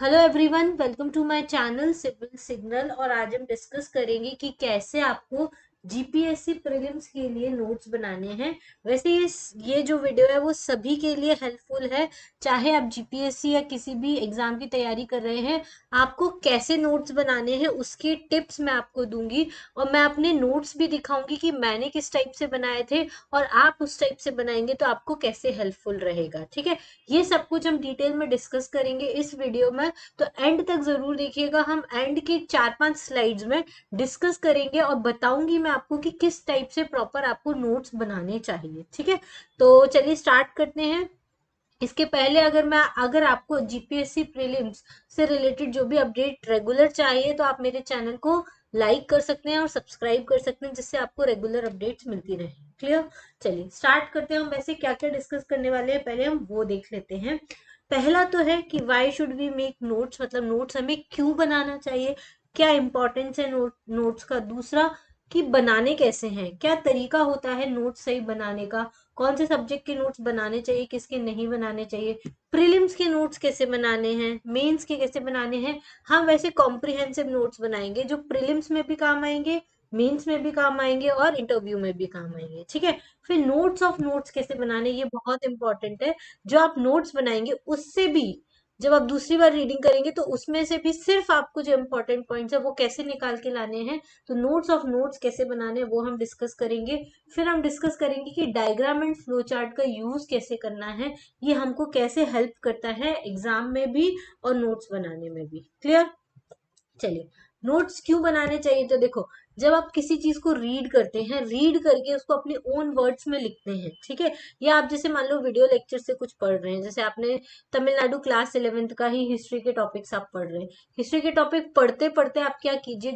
Hello everyone, welcome to my channel Civil Signal. और आज हम डिस्कस करेंगे कि कैसे आपको जीपीएससी प्रीलिम्स के लिए नोट्स बनाने हैं। वैसे ये जो वीडियो है वो सभी के लिए हेल्पफुल है, चाहे आप जीपीएससी या किसी भी एग्जाम की तैयारी कर रहे हैं। आपको कैसे नोट्स बनाने हैं उसके टिप्स मैं आपको दूंगी, और मैं अपने नोट्स भी दिखाऊंगी कि मैंने किस टाइप से बनाए थे और आप उस टाइप से बनाएंगे तो आपको कैसे हेल्पफुल रहेगा। ठीक है, ये सब कुछ हम डिटेल में डिस्कस करेंगे इस वीडियो में, तो एंड तक जरूर देखिएगा। हम एंड के 4-5 स्लाइड्स में डिस्कस करेंगे और बताऊंगी मैं आपको कि किस टाइप से प्रॉपर आपको नोट्स बनाने चाहिए। ठीक है, तो चलिए स्टार्ट करते हैं। इसके पहले अगर आपको जीपीएससी प्रीलिम्स से रिलेटेड जो भी अपडेट रेगुलर चाहिए तो आप मेरे चैनल को लाइक कर सकते हैं और सब्सक्राइब कर सकते हैं, जिससे आपको रेगुलर अपडेट्स मिलती रहे। क्लियर? चलिए स्टार्ट करते हैं। हम वैसे क्या क्या डिस्कस करने वाले हैं पहले हम वो देख लेते हैं। पहला तो है कि why should we make notes, मतलब नोट्स हमें क्यों बनाना चाहिए, क्या इंपॉर्टेंस है नोट्स का। दूसरा कि बनाने कैसे हैं, क्या तरीका होता है नोट्स सही बनाने का, कौन से सब्जेक्ट के नोट्स बनाने चाहिए, किसके नहीं बनाने चाहिए, प्रीलिम्स के नोट्स कैसे बनाने हैं, मेंस के कैसे बनाने हैं। हम वैसे कॉम्प्रिहेंसिव नोट्स बनाएंगे जो प्रीलिम्स में भी काम आएंगे, मेंस में भी काम आएंगे और इंटरव्यू में भी काम आएंगे। ठीक है, फिर नोट्स ऑफ नोट्स कैसे बनाने, ये बहुत इंपॉर्टेंट है। जो आप नोट्स बनाएंगे उससे भी जब आप दूसरी बार रीडिंग करेंगे तो उसमें से भी सिर्फ आपको जो इंपॉर्टेंट पॉइंट्स है वो कैसे निकाल के लाने हैं। तो नोट्स ऑफ नोट्स कैसे बनाने हैं वो हम डिस्कस करेंगे। फिर हम डिस्कस करेंगे कि डायग्राम एंड फ्लो चार्ट का यूज कैसे करना है, ये हमको कैसे हेल्प करता है एग्जाम में भी और नोट्स बनाने में भी। क्लियर? चलिए, नोट्स क्यों बनाने चाहिए, तो देखो, जब आप किसी चीज को रीड करते हैं, रीड करके उसको अपने ओन वर्ड्स में लिखते हैं। ठीक है, या आप जैसे मान लो वीडियो लेक्चर से कुछ पढ़ रहे हैं, जैसे आपने तमिलनाडु क्लास 11th का ही हिस्ट्री के टॉपिक्स आप पढ़ रहे हैं। हिस्ट्री के टॉपिक पढ़ते पढ़ते आप क्या कीजिए,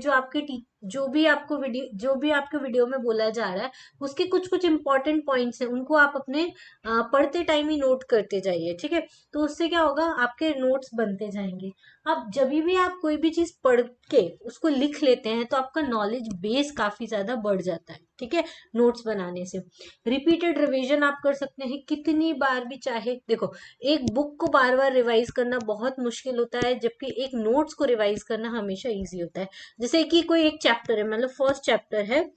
जो भी आपके वीडियो में बोला जा रहा है उसके कुछ कुछ इंपॉर्टेंट पॉइंट्स हैं, उनको आप अपने पढ़ते टाइम ही नोट करते जाइए। ठीक है, तो उससे क्या होगा, आपके नोट्स बनते जाएंगे। अब जब भी आप कोई भी चीज पढ़ के उसको लिख लेते हैं तो आपका नॉलेज बेस काफी ज्यादा बढ़ जाता है। ठीक है, नोट्स बनाने से रिपीटेड रिवीजन आप कर सकते हैं कितनी बार भी चाहे। देखो, एक बुक को बार बार रिवाइज करना बहुत मुश्किल होता है, जबकि एक नोट्स को रिवाइज करना हमेशा इजी होता है। जैसे कि कोई एक चैप्टर है, मतलब फर्स्ट चैप्टर है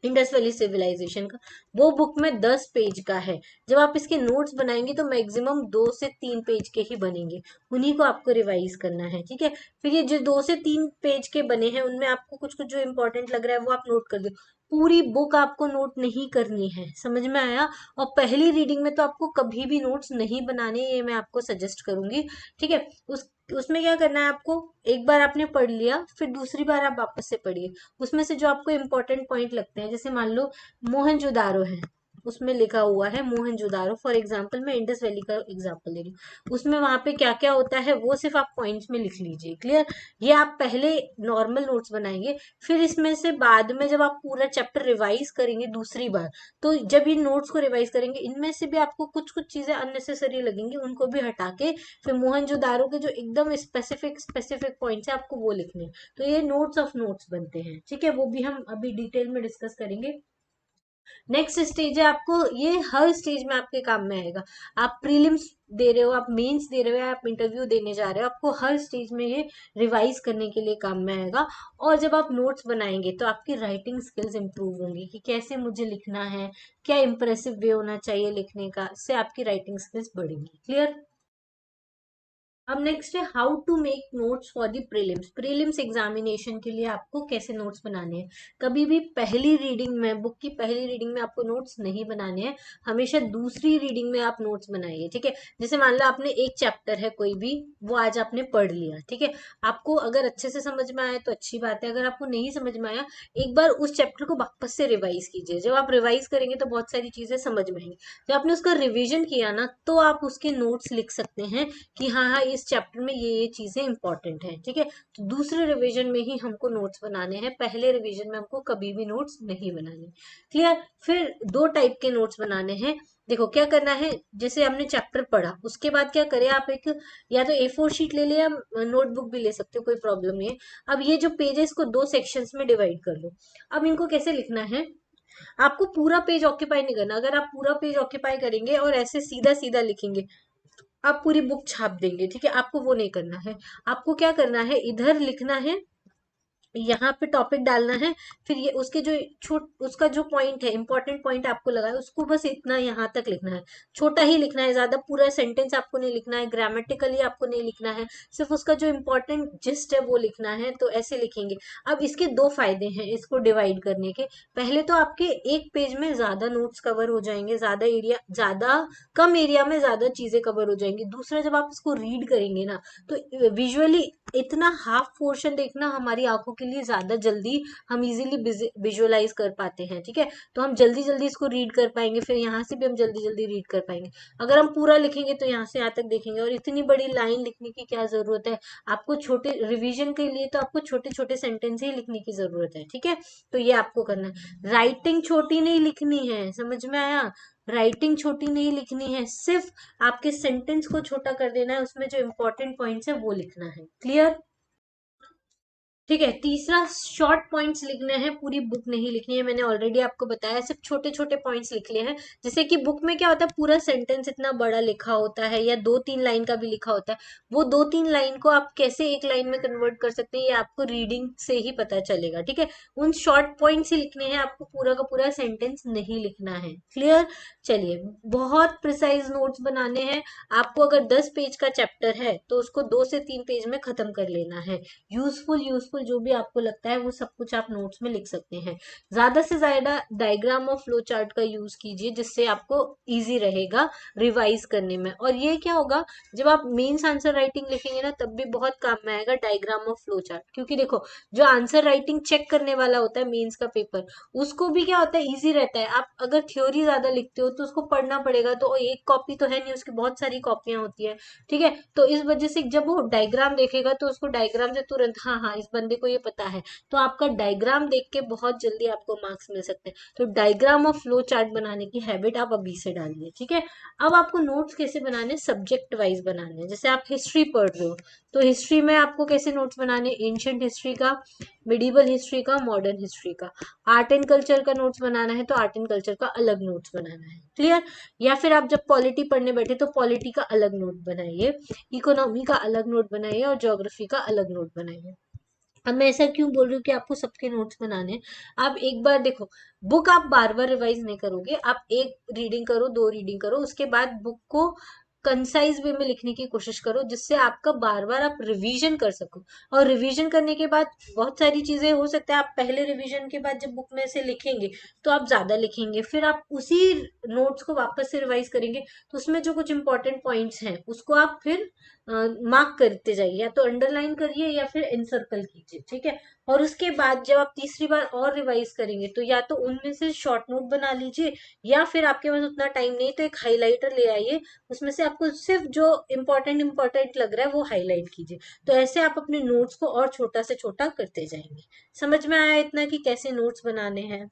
इंडस वैली सिविलाइजेशन का, वो बुक में 10 पेज का है। जब आप इसके नोट्स बनाएंगे तो मैक्सिमम 2 से 3 पेज के ही बनेंगे, उन्हीं को आपको रिवाइज करना है। ठीक है, फिर ये जो 2 से 3 पेज के बने हैं उनमें आपको कुछ कुछ जो इंपॉर्टेंट लग रहा है वो आप नोट कर दो। पूरी बुक आपको नोट नहीं करनी है, समझ में आया? और पहली रीडिंग में तो आपको कभी भी नोट्स नहीं बनाने, ये मैं आपको सजेस्ट करूंगी। ठीक है, उसमें क्या करना है आपको, एक बार आपने पढ़ लिया फिर दूसरी बार आप वापस से पढ़िए। उसमें से जो आपको इंपॉर्टेंट पॉइंट लगते हैं, जैसे मान लो मोहनजोदारो है, उसमें लिखा हुआ है मोहनजोदारो, फॉर एग्जांपल मैं इंडस वैली का एग्जांपल ले रही हूँ, उसमें वहां पे क्या क्या होता है वो सिर्फ आप पॉइंट्स में लिख लीजिए। क्लियर? ये आप पहले नॉर्मल नोट्स बनाएंगे, फिर इसमें से बाद में जब आप पूरा चैप्टर रिवाइज करेंगे दूसरी बार, तो जब ये नोट्स को रिवाइज करेंगे इनमें से भी आपको कुछ कुछ चीजें अननेसेसरी लगेंगी, उनको भी हटा के फिर मोहनजोदारो के जो एकदम स्पेसिफिक स्पेसिफिक पॉइंट्स है आपको वो लिखने हैं। तो ये नोट्स ऑफ नोट्स बनते हैं। ठीक है, वो भी हम अभी डिटेल में डिस्कस करेंगे। नेक्स्ट स्टेज है, आपको ये हर स्टेज में आपके काम में आएगा। आप प्रीलिम्स दे रहे हो, आप मेंस दे रहे हो, आप इंटरव्यू देने जा रहे हो, आपको हर स्टेज में ये रिवाइज करने के लिए काम में आएगा। और जब आप नोट्स बनाएंगे तो आपकी राइटिंग स्किल्स इंप्रूव होंगी कि कैसे मुझे लिखना है, क्या इंप्रेसिव वे होना चाहिए लिखने का, इससे आपकी राइटिंग स्किल्स बढ़ेंगी। क्लियर? अब नेक्स्ट है how to make notes for the prelims. Prelims examination के लिए आपको कैसे नोट्स बनाने हैं। कभी भी पहली रीडिंग में, बुक की पहली रीडिंग में आपको नोट्स नहीं बनाने हैं, हमेशा दूसरी रीडिंग में आप नोट्स बनाइए। ठीक है, जैसे मान लो आपने एक चैप्टर है कोई भी, वो आज आपने पढ़ लिया। ठीक है, आपको अगर अच्छे से समझ में आया तो अच्छी बात है, अगर आपको नहीं समझ में आया एक बार उस चैप्टर को वापस से रिवाइज कीजिए। जब आप रिवाइज करेंगे तो बहुत सारी चीजें समझ में आएंगी। जब आपने उसका रिविजन किया ना तो आप उसके नोट्स लिख सकते हैं कि हाँ हाँ इस चैप्टर में ये चीजें इंपॉर्टेंट है। ठीक है, तो दूसरे रिवीजन में ही हमको नोट्स बनाने हैं, पहले रिवीजन में हमको कभी भी नोट्स नहीं बनाने। क्लियर? फिर 2 टाइप के नोट्स बनाने हैं। देखो क्या करना है, जैसे हमने चैप्टर पढ़ा उसके बाद क्या करें आप, एक या तो A4 शीट ले ले या नोटबुक भी ले सकते हो, कोई प्रॉब्लम नहीं है। अब ये जो पेजेस को 2 सेक्शंस में डिवाइड कर लो। अब इनको कैसे लिखना है, आपको पूरा पेज ऑक्यूपाई नहीं करना। अगर आप पूरा पेज ऑक्यूपाई करेंगे और ऐसे सीधा सीधा लिखेंगे, आप पूरी बुक छाप देंगे, ठीक है, आपको वो नहीं करना है। आपको क्या करना है, इधर लिखना है, यहाँ पे टॉपिक डालना है, फिर ये उसके जो छोट उसका जो पॉइंट है, इंपॉर्टेंट पॉइंट आपको लगा है, उसको बस इतना यहाँ तक लिखना है, छोटा ही लिखना है, ज्यादा पूरा सेंटेंस आपको नहीं लिखना है, ग्रामेटिकली आपको नहीं लिखना है, सिर्फ उसका जो इंपॉर्टेंट जिस्ट है वो लिखना है। तो ऐसे लिखेंगे। अब इसके दो फायदे हैं इसको डिवाइड करने के। पहले तो आपके एक पेज में ज्यादा नोट्स कवर हो जाएंगे, ज्यादा एरिया, ज्यादा कम एरिया में ज्यादा चीजें कवर हो जाएंगी। दूसरा, जब आप इसको रीड करेंगे ना, तो विजुअली इतना हाफ पोर्शन देखना हमारी आंखों के लिए ज्यादा जल्दी, हम इजीली विजुअलाइज कर पाते हैं, ठीक है। तो हम जल्दी जल्दी इसको रीड कर पाएंगे, फिर यहाँ से भी हम जल्दी जल्दी रीड कर पाएंगे। अगर हम पूरा लिखेंगे तो यहाँ से यहाँ तक देखेंगे, और इतनी बड़ी लाइन लिखने की क्या जरूरत है। आपको छोटे रिवीजन के लिए तो आपको छोटे छोटे सेंटेंस ही लिखने की जरूरत है, ठीक है। तो ये आपको करना है। राइटिंग छोटी नहीं लिखनी है, समझ में आया। राइटिंग छोटी नहीं लिखनी है, सिर्फ आपके सेंटेंस को छोटा कर देना है, उसमें जो इंपॉर्टेंट पॉइंट्स है वो लिखना है। क्लियर? ठीक है। तीसरा, शॉर्ट पॉइंट्स लिखने हैं, पूरी बुक नहीं लिखनी है, मैंने ऑलरेडी आपको बताया, सिर्फ छोटे छोटे पॉइंट्स लिख लिए हैं। जैसे कि बुक में क्या होता है, पूरा सेंटेंस इतना बड़ा लिखा होता है, या 2-3 लाइन का भी लिखा होता है, वो 2-3 लाइन को आप कैसे एक लाइन में कन्वर्ट कर सकते हैं, ये आपको रीडिंग से ही पता चलेगा, ठीक है। उन शॉर्ट पॉइंट्स ही लिखने हैं, आपको पूरा का पूरा सेंटेंस नहीं लिखना है। क्लियर? चलिए, बहुत प्रिसाइज नोट्स बनाने हैं आपको। अगर 10 पेज का चैप्टर है तो उसको 2 से 3 पेज में खत्म कर लेना है। यूजफुल जो भी आपको लगता है वो सब कुछ आप नोट्स में लिख सकते हैं। ज्यादा से ज्यादा डायग्राम और फ्लो चार्ट का यूज कीजिए, जिससे आपको इजी रहेगा रिवाइज करने में। और ये क्या होगा, जब आप मेंस आंसर राइटिंग लिखेंगे ना, तब भी बहुत काम में आएगा डायग्राम और फ्लो चार्ट। क्योंकि देखो, जो आंसर राइटिंग चेक करने वाला होता है मेंस का पेपर, उसको भी क्या होता है, इजी रहता है। आप अगर थ्योरी ज्यादा लिखते हो तो उसको पढ़ना पड़ेगा, तो एक कॉपी तो है नहीं, उसकी बहुत सारी कॉपियां होती है, ठीक है। तो इस वजह से जब वो डायग्राम देखेगा तो उसको डायग्राम से तुरंत, हाँ हाँ, इस बंदे को ये पता है, तो आपका डायग्राम देख के बहुत जल्दी आपको मार्क्स मिल सकते हैं। तो डायग्राम और फ्लो चार्ट बनाने की हैबिट आप अभी से डालिए, ठीक है। अब आपको नोट्स कैसे बनाने, सब्जेक्ट वाइज बनाने हैं। जैसे आप हिस्ट्री पढ़ रहे हो, तो हिस्ट्री में आपको कैसे नोट्स बनाने, एंशियंट हिस्ट्री का, मिडिवल हिस्ट्री का, मॉडर्न हिस्ट्री का। आर्ट एंड कल्चर का नोट्स बनाना है तो आर्ट एंड कल्चर का अलग नोट्स बनाना है। क्लियर? या फिर आप जब पॉलिटी पढ़ने बैठे तो पॉलिटी का अलग नोट बनाइए, इकोनॉमी का अलग नोट बनाइए, और ज्योग्राफी का अलग नोट बनाइए। अब मैं ऐसा क्यों बोल रही हूँ कि आपको सबके नोट्स बनाने हैं। आप एक बार देखो, बुक आप बार बार रिवाइज नहीं करोगे, आप एक रीडिंग करो, 2 रीडिंग करो, उसके बाद बुक को कंसाइज वे में लिखने की कोशिश करो, जिससे आपका बार बार आप रिवीजन कर सको। और रिवीजन करने के बाद बहुत सारी चीजें हो सकता है, आप पहले रिवीजन के बाद जब बुक में से लिखेंगे तो आप ज्यादा लिखेंगे, फिर आप उसी नोट्स को वापस से रिवाइज करेंगे, तो उसमें जो कुछ इंपॉर्टेंट पॉइंट्स हैं उसको आप फिर मार्क करते जाइए, या तो अंडरलाइन करिए या फिर एनसर्कल कीजिए, ठीक है। और उसके बाद जब आप तीसरी बार और रिवाइज करेंगे तो या तो उनमें से शॉर्ट नोट बना लीजिए, या फिर आपके पास उतना टाइम नहीं तो एक हाइलाइटर ले आइए, उसमें से आपको सिर्फ जो इम्पोर्टेंट लग रहा है वो हाईलाइट कीजिए। तो ऐसे आप अपने नोट्स को और छोटा से छोटा करते जाएंगे। समझ में आया इतना कि कैसे नोट्स बनाने हैं?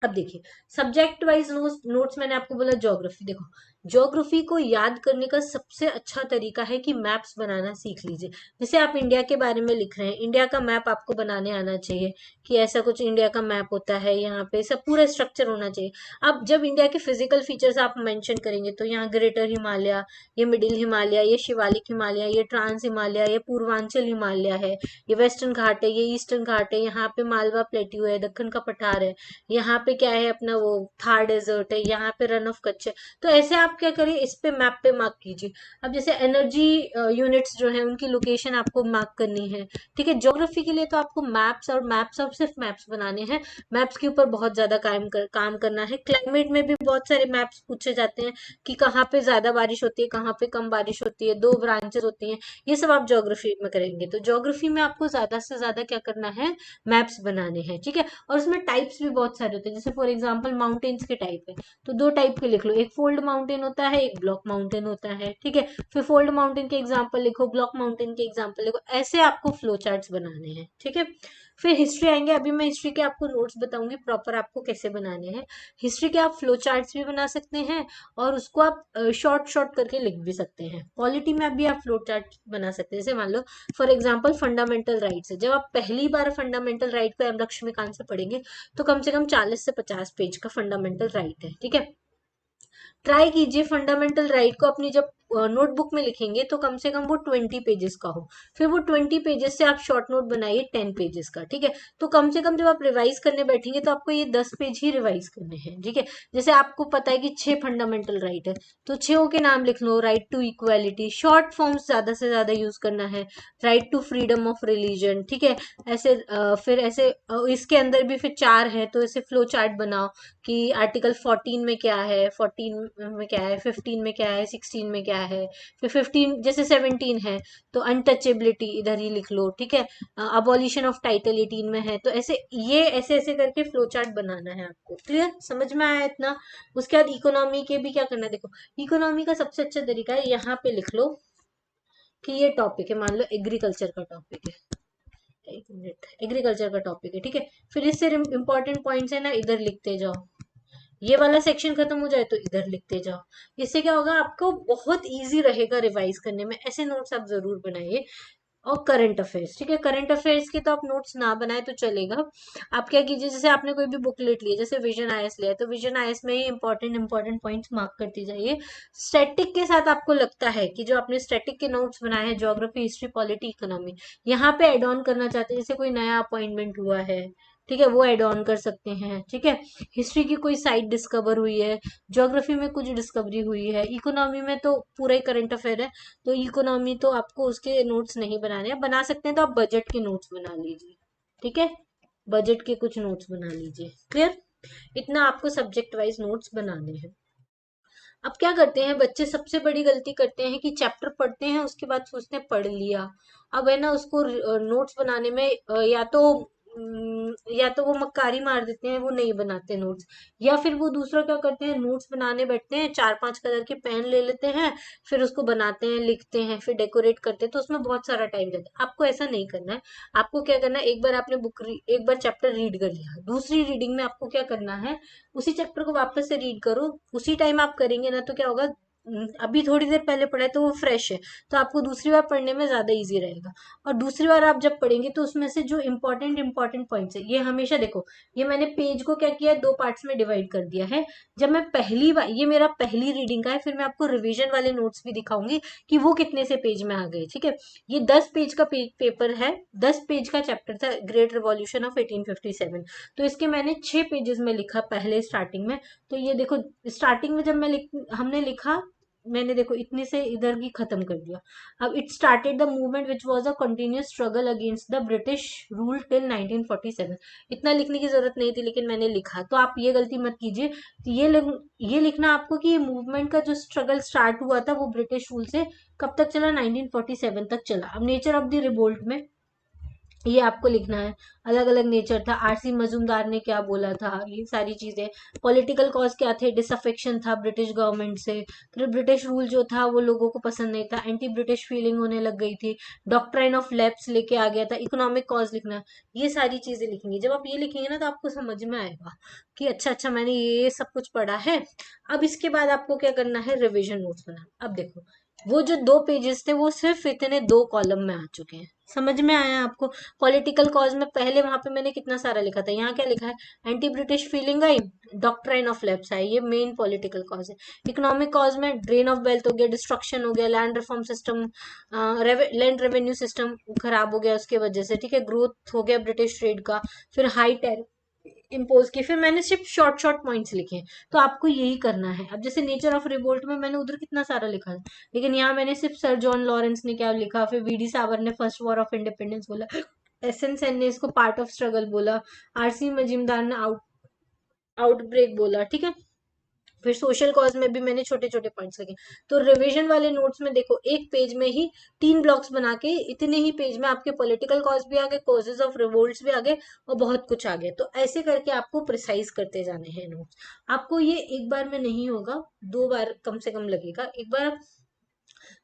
अब देखिए, सब्जेक्ट वाइज नोट्स मैंने आपको बोला। ज्योग्राफी, देखो, ज्योग्राफी को याद करने का सबसे अच्छा तरीका है कि मैप्स बनाना सीख लीजिए। जैसे आप इंडिया के बारे में लिख रहे हैं, इंडिया का मैप आपको बनाने आना चाहिए, कि ऐसा कुछ इंडिया का मैप होता है, यहाँ पे सब पूरा स्ट्रक्चर होना चाहिए। अब जब इंडिया के फिजिकल फीचर्स आप मेंशन करेंगे, तो यहाँ ग्रेटर हिमालय, ये मिडिल हिमालय, ये शिवालिक हिमालय, ये ट्रांस हिमालय, ये पूर्वांचल हिमालय है, ये वेस्टर्न घाट है, ये ईस्टर्न घाट है, यहाँ पे मालवा प्लेट्यू है, दक्कन का पठार है, यहाँ पे क्या है अपना वो थार डेजर्ट है, यहाँ पे रन ऑफ कच्छ है। तो ऐसे आप क्या करिए, इस पे मैप पे मार्क कीजिए। अब जैसे एनर्जी यूनिट्स जो है उनकी लोकेशन आपको मार्क करनी है, ठीक है। ज्योग्राफी के लिए तो आपको मैप्स और सिर्फ मैप्स बनाने हैं। मैप्स के ऊपर बहुत ज्यादा काम करना है। क्लाइमेट में भी बहुत सारे मैप्स पूछे जाते हैं, कि कहाँ पे ज्यादा बारिश होती है, कहाँ पे कम बारिश होती है, 2 ब्रांचेस होती हैं, ये सब आप ज्योग्राफी में करेंगे। तो ज्योग्राफी में आपको ज्यादा से ज्यादा क्या करना है, मैप्स बनाने हैं, ठीक है। और उसमें टाइप्स भी बहुत सारे होते हैं। जैसे फॉर एग्जांपल माउंटेन्स के टाइप है, तो 2 टाइप के लिख लो, एक फोल्ड माउंटेन होता है, एक ब्लॉक माउंटेन होता है, ठीक है। फिर फोल्ड माउंटेन के एग्जांपल लिखो, ब्लॉक माउंटेन के एग्जांपल लिखो, ऐसे आपको फ्लो चार्ट्स बनाने हैं, ठीक है। फिर हिस्ट्री आएंगे। अभी मैं हिस्ट्री के आपको नोट्स बताऊंगी प्रॉपर आपको कैसे बनाने हैं। हिस्ट्री के आप फ्लो चार्ट्स भी बना सकते हैं, और उसको आप शॉर्ट शॉर्ट करके लिख भी सकते हैं। पॉलिटी में भी आप फ्लो चार्ट बना सकते हैं। जैसे मान लो फॉर एग्जाम्पल फंडामेंटल राइट्स है, जब आप पहली बार फंडामेंटल राइट को एम लक्ष्मीकांत से पढ़ेंगे, तो कम से कम 40 से 50 पेज का फंडामेंटल राइट है, ठीक है। ट्राई कीजिए फंडामेंटल राइट को अपनी जब नोटबुक में लिखेंगे तो कम से कम वो 20 पेजेस का हो। फिर वो 20 पेजेस से आप शॉर्ट नोट बनाइए 10 पेजेस का, ठीक है। तो कम से कम जब आप रिवाइज करने बैठेंगे तो आपको ये 10 पेज ही रिवाइज करने हैं, ठीक है। जैसे आपको पता है कि 6 फंडामेंटल राइट है, तो 6 के नाम लिख लो। Right to equality, short forms ज्यादा से ज्यादा यूज करना है। Right to freedom of religion, ठीक है। ऐसे फिर ऐसे इसके अंदर भी फिर 4 है, तो ऐसे फ्लो चार्ट बनाओ कि आर्टिकल 14 में क्या है, 14 में क्या है, 15 में क्या है, 16 में क्या है। फिर 15 जैसे 17 है तो अनटचेबिलिटी इधर ही लिख लो, ठीक है। अबॉलिशन ऑफ टाइटल 18 में है, तो ऐसे ये ऐसे ऐसे करके फ्लो चार्ट बनाना है आपको। क्लियर, समझ में आया इतना। उसके बाद इकोनॉमी के भी क्या करना है, देखो इकोनॉमी का सबसे अच्छा तरीका है, यहाँ पे लिख लो कि ये टॉपिक है, मान लो एग्रीकल्चर का टॉपिक है। एक मिनट, एग्रीकल्चर का टॉपिक है, ठीक है। फिर इससे इंपॉर्टेंट पॉइंट्स है ना, इधर लिखते जाओ। ये वाला सेक्शन खत्म हो जाए तो इधर लिखते जाओ। इससे क्या होगा, आपको बहुत इजी रहेगा रिवाइज करने में। ऐसे नोट्स आप जरूर बनाइए। और करंट अफेयर्स, ठीक है, करंट अफेयर्स के तो आप नोट्स ना बनाए तो चलेगा। आप क्या कीजिए, जैसे आपने कोई भी बुकलेट ली है, जैसे विजन आईएएस लिया है, तो विजन आईएएस में ही इंपॉर्टेंट इंपॉर्टेंट पॉइंट्स मार्क करती जाइए। स्टैटिक के साथ आपको लगता है कि जो आपने स्टैटिक के नोट्स बनाए हैं, ज्योग्राफी, हिस्ट्री, पॉलिटी, इकोनॉमी, यहाँ पे एड ऑन करना चाहते हैं, जैसे कोई नया अपॉइंटमेंट हुआ है, ठीक है, वो ऐड ऑन कर सकते हैं, ठीक है। हिस्ट्री की कोई साइट डिस्कवर हुई है, ज्योग्राफी में कुछ डिस्कवरी हुई है, इकोनॉमी में तो पूरा ही करंट अफेयर है, तो इकोनॉमी तो आपको उसके नोट्स नहीं बनाने हैं। बना सकते हैं तो आप बजट के नोट्स बना लीजिए, ठीक है, बजट के कुछ नोट्स बना लीजिए। क्लियर, इतना आपको सब्जेक्ट वाइज नोट्स बनाने हैं। अब क्या करते हैं बच्चे, सबसे बड़ी गलती करते हैं कि चैप्टर पढ़ते हैं, उसके बाद सोचते हैं पढ़ लिया। अब है ना, उसको नोट्स बनाने में या तो वो मक्कारी मार देते हैं, वो नहीं बनाते नोट्स। या फिर वो दूसरा क्या करते हैं, नोट्स बनाने बैठते हैं, 4-5 कलर के पेन ले लेते हैं, फिर उसको बनाते हैं, लिखते हैं, फिर डेकोरेट करते हैं, तो उसमें बहुत सारा टाइम जाता है। आपको ऐसा नहीं करना है। आपको क्या करना है, एक बार आपने एक बार चैप्टर रीड कर लिया, दूसरी रीडिंग में आपको क्या करना है, उसी चैप्टर को वापस से रीड करो। उसी टाइम आप करेंगे ना तो क्या होगा, अभी थोड़ी देर पहले पढ़ा है तो वो फ्रेश है, तो आपको दूसरी बार पढ़ने में ज्यादा इजी रहेगा। और दूसरी बार आप जब पढ़ेंगे तो उसमें से जो इंपॉर्टेंट इंपॉर्टेंट पॉइंट्स है, ये हमेशा देखो, ये मैंने पेज को क्या किया है, 2 पार्ट्स में डिवाइड कर दिया है। जब मैं पहली बार, ये मेरा पहली रीडिंग का है, फिर मैं आपको रिवीजन वाले नोट्स भी दिखाऊंगी कि वो कितने से पेज में आ गए, ठीक है। ये 10 पेज का पेपर है, 10 पेज का चैप्टर था, ग्रेट रिवॉल्यूशन ऑफ 1857। तो इसके मैंने 6 पेजेस में लिखा पहले स्टार्टिंग में। तो ये देखो, स्टार्टिंग में जब हमने लिखा, मैंने देखो इतने से इधर की खत्म कर दिया। अब it started the movement which was a continuous struggle against the British rule till 1947। इतना लिखने की जरूरत नहीं थी, लेकिन मैंने लिखा। तो आप ये गलती मत कीजिए। तो ये लिखना आपको कि ये मूवमेंट का जो स्ट्रगल स्टार्ट हुआ था वो ब्रिटिश रूल से कब तक चला, 1947 तक चला। अब नेचर ऑफ द रिवोल्ट में ये आपको लिखना है, अलग अलग नेचर था, आरसी मजूमदार ने क्या बोला था, ये सारी चीजें। पॉलिटिकल कॉज क्या थे, डिसअफेक्शन था ब्रिटिश गवर्नमेंट से, फिर ब्रिटिश रूल जो था वो लोगों को पसंद नहीं था, एंटी ब्रिटिश फीलिंग होने लग गई थी, डॉक्ट्राइन ऑफ लैप्स लेके आ गया था, इकोनॉमिक कॉज लिखना है। ये सारी चीजें लिखेंगे। जब आप ये लिखेंगे ना तो आपको समझ में आएगा कि अच्छा अच्छा मैंने ये सब कुछ पढ़ा है। अब इसके बाद आपको क्या करना है, रिविजन नोट्स बनाना। अब देखो, वो जो 2 पेजेस थे वो सिर्फ इतने 2 कॉलम में आ चुके हैं। समझ में आया आपको। पॉलिटिकल कॉज में पहले वहां पे मैंने कितना सारा लिखा था, यहाँ क्या लिखा है, एंटी ब्रिटिश फीलिंग आई, डॉक्ट्राइन ऑफ लैप्स आई, ये मेन पॉलिटिकल कॉज है। इकोनॉमिक कॉज में ड्रेन ऑफ वेल्थ हो गया, डिस्ट्रक्शन हो गया, land reform system, land revenue system खराब हो गया उसके वजह से, ठीक है, ग्रोथ हो गया ब्रिटिश ट्रेड का, फिर हाई टैरिफ इम्पोज किए। फिर मैंने सिर्फ शॉर्ट शॉर्ट पॉइंट्स लिखे हैं। तो आपको यही करना है। अब जैसे नेचर ऑफ रिवोल्ट में मैंने उधर कितना सारा लिखा है, लेकिन यहाँ मैंने सिर्फ सर जॉन लॉरेंस ने क्या लिखा, फिर वीडी सावर ने फर्स्ट वॉर ऑफ इंडिपेंडेंस बोला, एसएन सेन ने इसको पार्ट ऑफ स्ट्रगल बोला, आरसी मजिमदार ने आउटब्रेक बोला, ठीक है। फिर सोशल कॉज में भी मैंने छोटे छोटे पॉइंट्स लिखे। तो रिवीजन वाले नोट्स में देखो, एक पेज में ही 3 ब्लॉक्स बना के, इतने ही पेज में आपके पॉलिटिकल कॉज भी आ गए, कॉजेज ऑफ रिवोल्ट्स भी आ गए, और बहुत कुछ आ गया। तो ऐसे करके आपको प्रिसाइज करते जाने हैं नोट्स। आपको ये एक बार में नहीं होगा, 2 बार कम से कम लगेगा। एक बार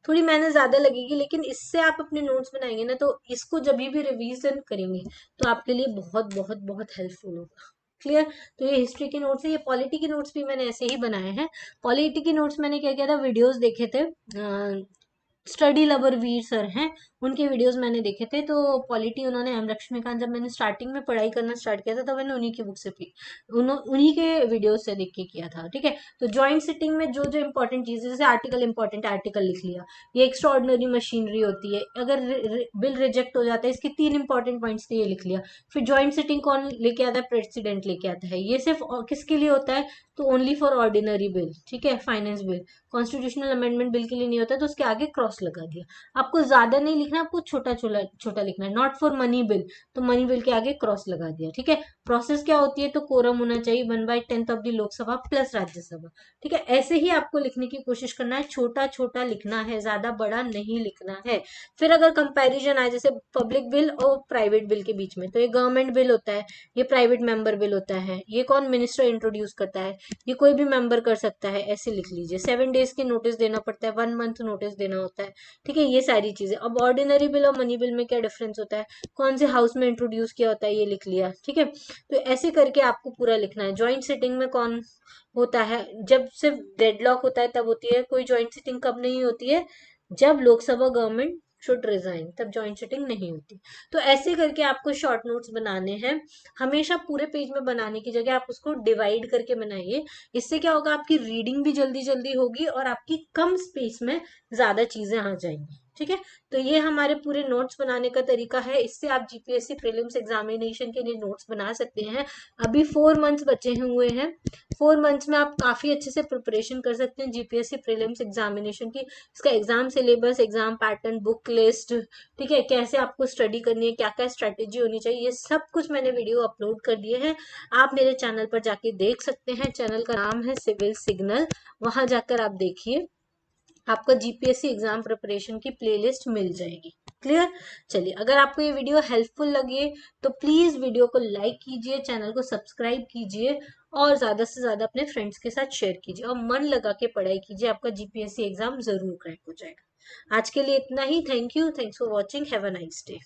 थोड़ी मेहनत ज्यादा लगेगी, लेकिन इससे आप अपने नोट्स बनाएंगे ना, तो इसको जब भी रिवीजन करेंगे तो आपके लिए बहुत बहुत बहुत हेल्पफुल होगा। क्लियर। तो ये हिस्ट्री के नोट्स है। ये पॉलिटी के नोट्स भी मैंने ऐसे ही बनाए हैं। पॉलिटी के नोट्स मैंने क्या किया था, वीडियोस देखे थे, स्टडी लवर वीर सर हैं, उनके वीडियोस मैंने देखे थे। तो पॉलिटी उन्होंने, एम लक्ष्मीकांत, जब मैंने स्टार्टिंग में पढ़ाई करना स्टार्ट किया था तब मैंने उन्हीं की बुक से उन्हीं के वीडियोस से देख के किया था, ठीक है। तो जॉइंट सिटिंग में जो जो इंपॉर्टेंट चीजें, जैसे आर्टिकल इंपॉर्टेंट आर्टिकल लिख लिया, ये एक्स्ट्रा ऑर्डिनरी मशीनरी होती है, अगर बिल रिजेक्ट हो जाता है, इसके 3 इंपॉर्टेंट पॉइंट्स थे, ये लिख लिया। फिर जॉइंट सिटिंग कौन लेके आता है? प्रेसिडेंट लेके आता है। ये सिर्फ किसके लिए होता है? तो ओनली फॉर ऑर्डिनरी बिल, ठीक है, finance bill. Constitutional amendment bill के लिए नहीं होता, तो उसके आगे क्रॉस लगा दिया। आपको ज्यादा नहीं लिखना, आपको छोटा छोटा छोटा लिखना है। नॉट फॉर मनी बिल, तो मनी बिल के आगे क्रॉस लगा दिया, ठीक है। प्रोसेस क्या होती है? तो कोरम होना चाहिए 1/10 of the Lok Sabha plus Rajya Sabha, ठीक है। ऐसे ही आपको लिखने की कोशिश करना है, छोटा छोटा लिखना है, ज्यादा बड़ा नहीं लिखना है। फिर अगर कंपैरिजन आए, जैसे पब्लिक बिल और प्राइवेट बिल के बीच में, तो ये गवर्नमेंट बिल होता है, ये प्राइवेट मेंबर बिल होता है, ये कौन मिनिस्टर इंट्रोड्यूस करता है, ये कोई भी मेंबर कर सकता है, ऐसे लिख लीजिए। 7 डेज की नोटिस देना पड़ता है, 1 मंथ नोटिस देना होता है, ठीक है। ये सारी चीजें। अब ऑर्डिनरी बिल और मनी बिल में क्या डिफरेंस होता है, कौन से हाउस में इंट्रोड्यूस किया होता है, ये लिख लिया, ठीक है। तो ऐसे करके आपको पूरा लिखना है। ज्वाइंट सिटिंग में कौन होता है? जब सिर्फ डेडलॉक होता है तब होती है। कोई ज्वाइंट सिटिंग कब नहीं होती है? जब लोकसभा गवर्नमेंट शुड रिजाइन, तब ज्वाइंट सिटिंग नहीं होती। तो ऐसे करके आपको शॉर्ट नोट्स बनाने हैं। हमेशा पूरे पेज में बनाने की जगह आप उसको डिवाइड करके बनाइए। इससे क्या होगा, आपकी रीडिंग भी जल्दी जल्दी होगी और आपकी कम स्पेस में ज्यादा चीजें आ जाएंगी, ठीक है। तो ये हमारे पूरे नोट्स बनाने का तरीका है। इससे आप जीपीएससी प्रीलिम्स एग्जामिनेशन के लिए नोट्स बना सकते हैं। अभी 4 मंथ्स बचे हुए हैं। 4 मंथ्स में आप काफी अच्छे से प्रिपरेशन कर सकते हैं जीपीएससी प्रीलिम्स एग्जामिनेशन की। इसका exam syllabus, exam pattern, book list, ठीक है, कैसे आपको स्टडी करनी है, क्या क्या स्ट्रेटेजी होनी चाहिए, ये सब कुछ मैंने वीडियो अपलोड कर दिए हैं। आप मेरे चैनल पर जाके देख सकते हैं। चैनल का नाम है सिविल सिग्नल, वहां जाकर आप देखिए, आपको जीपीएससी एग्जाम प्रिपरेशन की प्लेलिस्ट मिल जाएगी। क्लियर? चलिए, अगर आपको ये वीडियो हेल्पफुल लगे तो प्लीज वीडियो को लाइक कीजिए, चैनल को सब्सक्राइब कीजिए और ज्यादा से ज्यादा अपने फ्रेंड्स के साथ शेयर कीजिए और मन लगा के पढ़ाई कीजिए। आपका जीपीएससी एग्जाम जरूर क्रैक हो जाएगा। आज के लिए इतना ही। Thank you, thanks for watching, have a nice day.